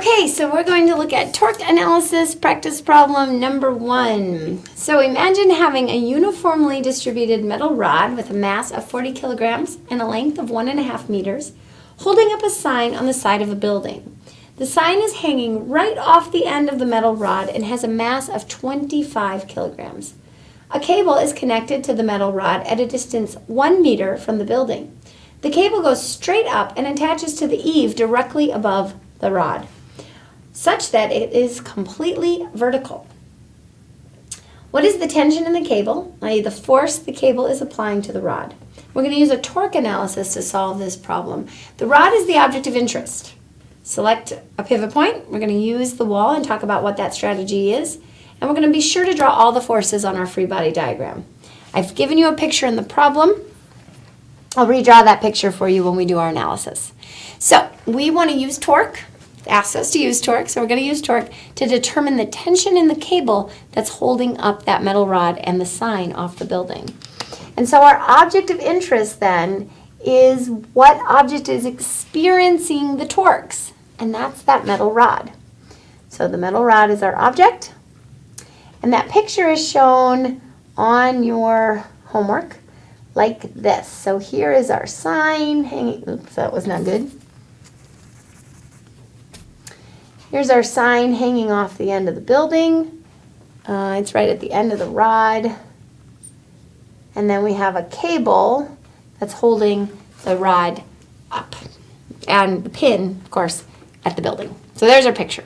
Okay, so we're going to look at torque analysis practice problem number 1. So imagine having a uniformly distributed metal rod with a mass of 40 kilograms and a length of 1.5 meters, holding up a sign on the side of a building. The sign is hanging right off the end of the metal rod and has a mass of 25 kilograms. A cable is connected to the metal rod at a distance 1 meter from the building. The cable goes straight up and attaches to the eave directly above the rod, such that it is completely vertical. What is the tension in the cable, i.e. the force the cable is applying to the rod? We're going to use a torque analysis to solve this problem. The rod is the object of interest. Select a pivot point. We're going to use the wall and talk about what that strategy is. And we're going to be sure to draw all the forces on our free body diagram. I've given you a picture in the problem. I'll redraw that picture for you when we do our analysis. So we want to use torque. It asks us to use torque, so we're going to use torque to determine the tension in the cable that's holding up that metal rod and the sign off the building. And so our object of interest then is what object is experiencing the torques, and that's that metal rod. So the metal rod is our object, and that picture is shown on your homework like this. So here is our sign hanging. Oops, that was not good. Here's our sign hanging off the end of the building. It's right at the end of the rod. And then we have a cable that's holding the rod up. And the pin, of course, at the building. So there's our picture.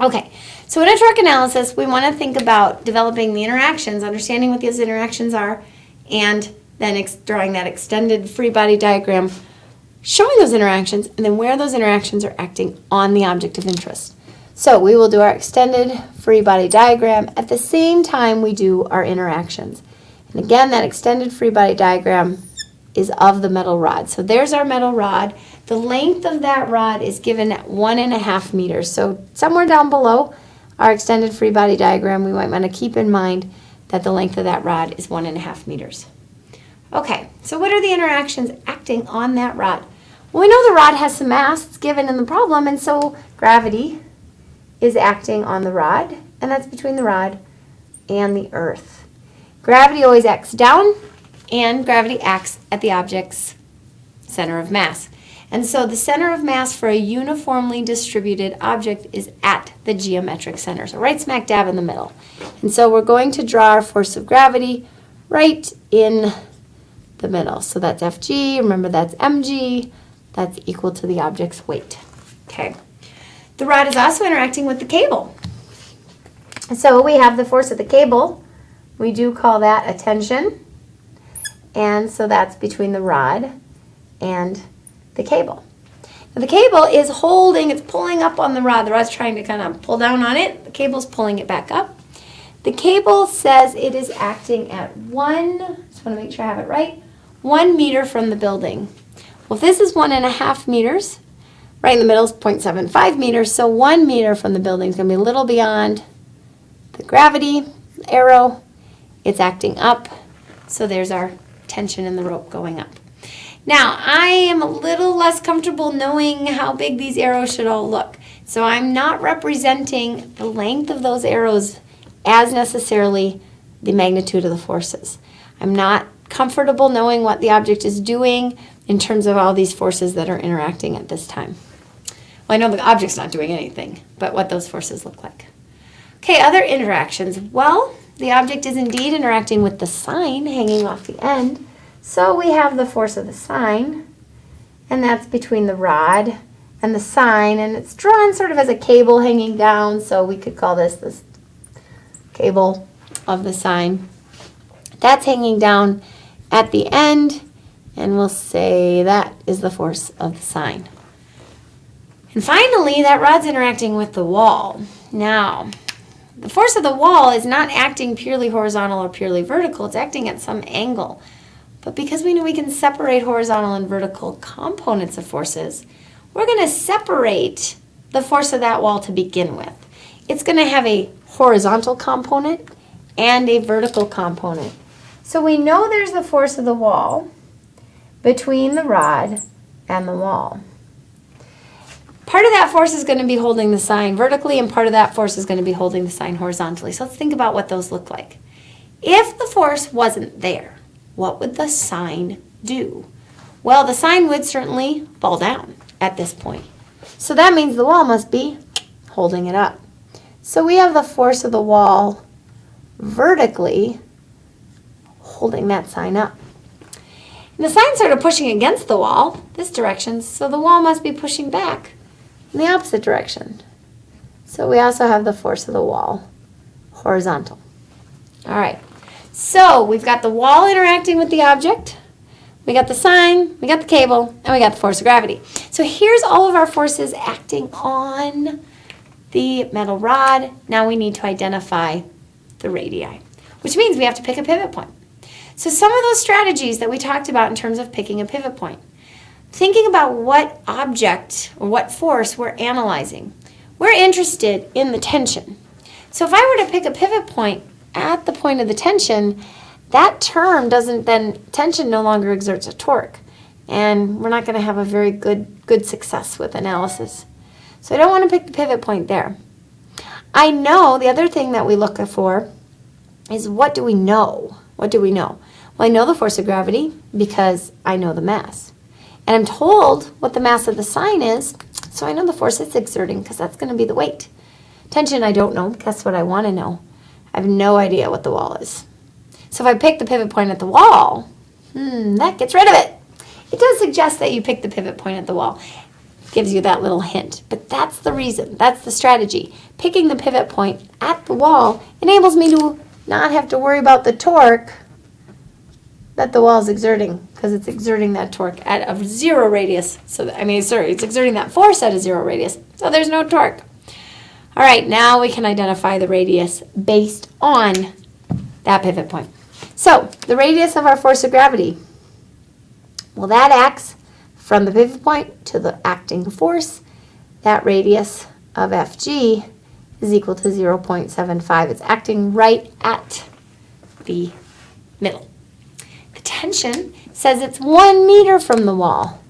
Okay, so in a torque analysis, we want to think about developing the interactions, understanding what these interactions are, and then drawing that extended free body diagram showing those interactions, and then where those interactions are acting on the object of interest. So we will do our extended free body diagram at the same time we do our interactions. And again, that extended free body diagram is of the metal rod. So there's our metal rod. The length of that rod is given at 1.5 meters. So somewhere down below our extended free body diagram, we might want to keep in mind that the length of that rod is 1.5 meters. Okay, so what are the interactions acting on that rod? Well, we know the rod has some mass. It's given in the problem, and so gravity is acting on the rod, and that's between the rod and the earth. Gravity always acts down, and gravity acts at the object's center of mass. And so the center of mass for a uniformly distributed object is at the geometric center, so right smack dab in the middle. And so we're going to draw our force of gravity right in the middle. So that's Fg, remember that's mg, that's equal to the object's weight. Okay. The rod is also interacting with the cable. So we have the force of the cable. We do call that a tension. And so that's between the rod and the cable. Now the cable is holding, it's pulling up on the rod. The rod's trying to kind of pull down on it. The cable's pulling it back up. The cable says it is acting at just want to make sure I have it right, 1 meter from the building. Well, if this is 1.5 meters, right in the middle is 0.75 meters, so 1 meter from the building is going to be a little beyond the gravity arrow. It's acting up, so there's our tension in the rope going up. Now, I am a little less comfortable knowing how big these arrows should all look, so I'm not representing the length of those arrows as necessarily the magnitude of the forces. I'm not comfortable knowing what the object is doing in terms of all these forces that are interacting at this time. Well, I know the object's not doing anything, but what those forces look like. Okay, other interactions. Well, the object is indeed interacting with the sign hanging off the end. So we have the force of the sign, and that's between the rod and the sign, and it's drawn sort of as a cable hanging down, so we could call this cable of the sign. That's hanging down at the end, and we'll say that is the force of the sign. And finally, that rod's interacting with the wall. Now, the force of the wall is not acting purely horizontal or purely vertical. It's acting at some angle. But because we know we can separate horizontal and vertical components of forces, we're going to separate the force of that wall to begin with. It's going to have a horizontal component and a vertical component. So we know there's the force of the wall between the rod and the wall. Part of that force is going to be holding the sign vertically, and part of that force is going to be holding the sign horizontally. So let's think about what those look like. If the force wasn't there, what would the sign do? Well, the sign would certainly fall down at this point. So that means the wall must be holding it up. So we have the force of the wall vertically holding that sign up. And the sign's sort of pushing against the wall, this direction, so the wall must be pushing back in the opposite direction. So we also have the force of the wall horizontal. All right, so we've got the wall interacting with the object, we got the sign, we got the cable, and we got the force of gravity. So here's all of our forces acting on the metal rod. Now we need to identify the radii, which means we have to pick a pivot point. So some of those strategies that we talked about in terms of picking a pivot point, thinking about what object or what force we're analyzing. We're interested in the tension. So if I were to pick a pivot point at the point of the tension, that term doesn't then, tension no longer exerts a torque. And we're not going to have a very good success with analysis. So I don't want to pick the pivot point there. I know the other thing that we look for is what do we know? What do we know? Well, I know the force of gravity because I know the mass. And I'm told what the mass of the sign is, so I know the force it's exerting because that's going to be the weight. Tension I don't know, that's what I want to know. I have no idea what the wall is. So if I pick the pivot point at the wall, that gets rid of it. It does suggest that you pick the pivot point at the wall. It gives you that little hint. But that's the reason, that's the strategy. Picking the pivot point at the wall enables me to not have to worry about the torque that the wall is exerting, because it's exerting that torque at a zero radius. It's exerting that force at a zero radius, so there's no torque. All right, now we can identify the radius based on that pivot point. So the radius of our force of gravity, well, that acts from the pivot point to the acting force. That radius of FG is equal to 0.75. It's acting right at the middle. The tension says it's 1 meter from the wall.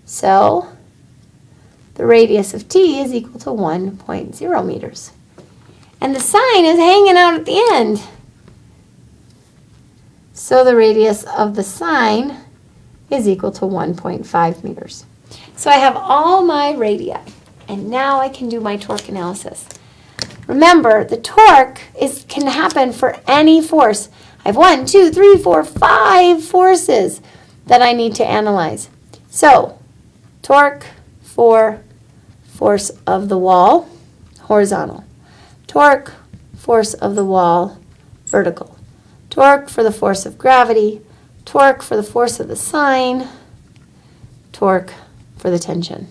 So the radius of T is equal to 1.0 meters. And the sign is hanging out at the end. So the radius of the sign is equal to 1.5 meters. So I have all my radii. And now I can do my torque analysis. Remember, the torque can happen for any force. I have 1, 2, 3, 4, 5 forces that I need to analyze. So, torque for force of the wall, horizontal. Torque, force of the wall, vertical. Torque for the force of gravity. Torque for the force of the sign. Torque for the tension.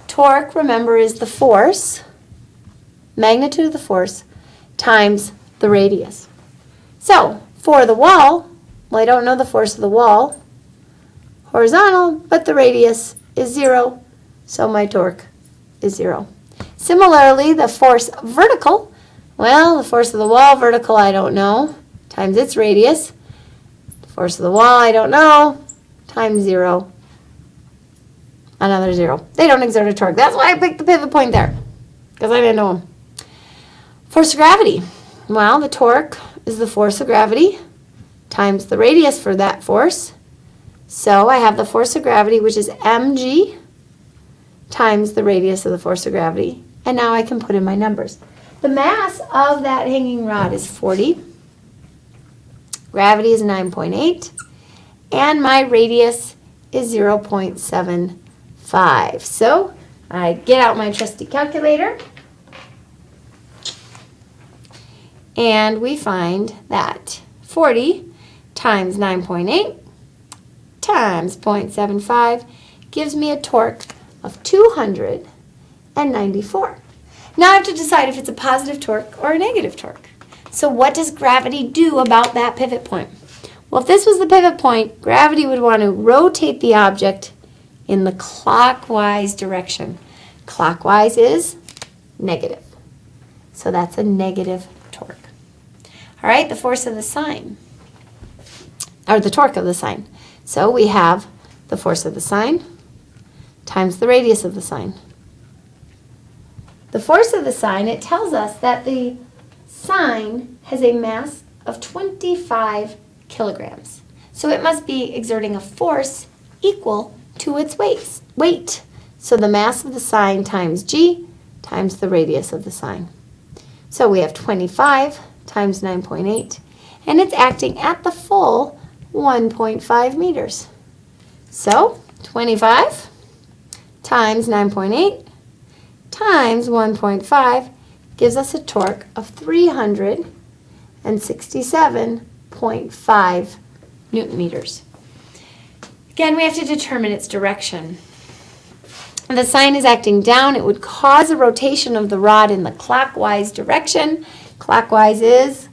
Torque, remember, is the force, magnitude of the force, times the radius. So, for the wall, well, I don't know the force of the wall, horizontal, but the radius is 0, so my torque is 0. Similarly, the force vertical, well, the force of the wall, vertical, I don't know, times its radius. The force of the wall, I don't know, times 0. Another 0. They don't exert a torque. That's why I picked the pivot point there, because I didn't know them. Force of gravity. Well, the torque is the force of gravity times the radius for that force. So I have the force of gravity, which is mg, times the radius of the force of gravity. And now I can put in my numbers. The mass of that hanging rod is 40. Gravity is 9.8. And my radius is 0.75. So I get out my trusty calculator. And we find that 40 times 9.8 times 0.75 gives me a torque of 294. Now I have to decide if it's a positive torque or a negative torque. So what does gravity do about that pivot point? Well, if this was the pivot point, gravity would want to rotate the object in the clockwise direction. Clockwise is negative. So that's a negative torque. All right, the force of the sign, or the torque of the sign. So we have the force of the sign times the radius of the sign. The force of the sign, it tells us that the sign has a mass of 25 kilograms. So it must be exerting a force equal to its weight. So the mass of the sign times g times the radius of the sign. So we have 25 times 9.8, and it's acting at the full 1.5 meters. So 25 times 9.8 times 1.5 gives us a torque of 367.5 Newton meters. Again, we have to determine its direction. If the sign is acting down, it would cause a rotation of the rod in the clockwise direction. Clockwise is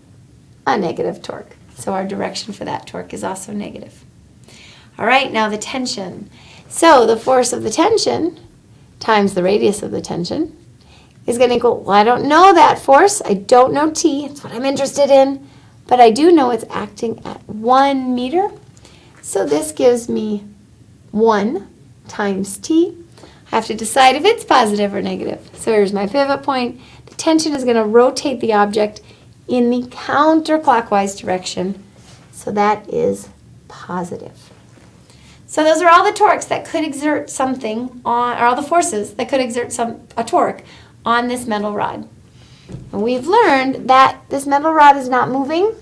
a negative torque. So our direction for that torque is also negative. All right, now the tension. So the force of the tension times the radius of the tension is going to equal, well, I don't know that force. I don't know T. That's what I'm interested in. But I do know it's acting at 1 meter. So this gives me 1 times T. I have to decide if it's positive or negative. So here's my pivot point. The tension is going to rotate the object in the counterclockwise direction. So that is positive. So those are all the torques that could exert something on, or all the forces that could exert a torque on this metal rod. And we've learned that this metal rod is not moving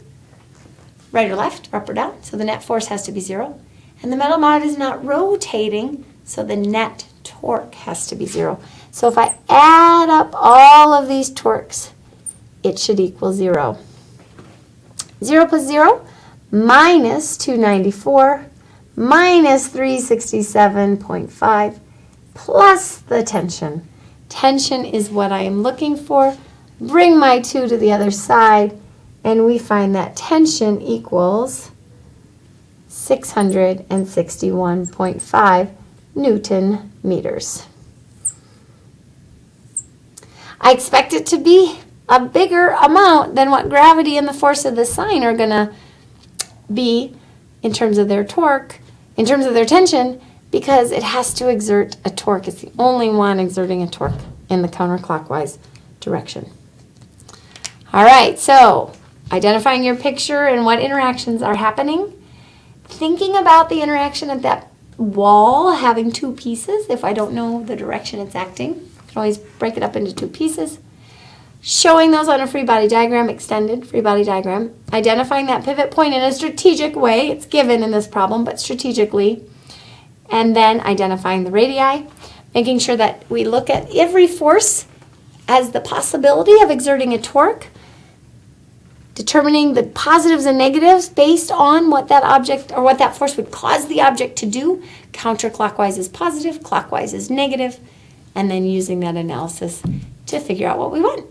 right or left, or up or down, so the net force has to be 0. And the metal rod is not rotating, so the net torque has to be 0. So if I add up all of these torques, it should equal 0. 0 plus 0 minus 294 minus 367.5 plus the tension. Tension is what I am looking for. Bring my 2 to the other side, and we find that tension equals 661.5 Newton meters. I expect it to be a bigger amount than what gravity and the force of the sign are going to be in terms of their torque, in terms of their tension, because it has to exert a torque. It's the only one exerting a torque in the counterclockwise direction. All right, so identifying your picture and what interactions are happening. Thinking about the interaction of that wall having 2 pieces. If I don't know the direction it's acting, I can always break it up into 2 pieces. Showing those on a free body diagram, extended free body diagram. Identifying that pivot point in a strategic way. It's given in this problem, but strategically. And then identifying the radii. Making sure that we look at every force as the possibility of exerting a torque. Determining the positives and negatives based on what that object or what that force would cause the object to do. Counterclockwise is positive, clockwise is negative, and then using that analysis to figure out what we want.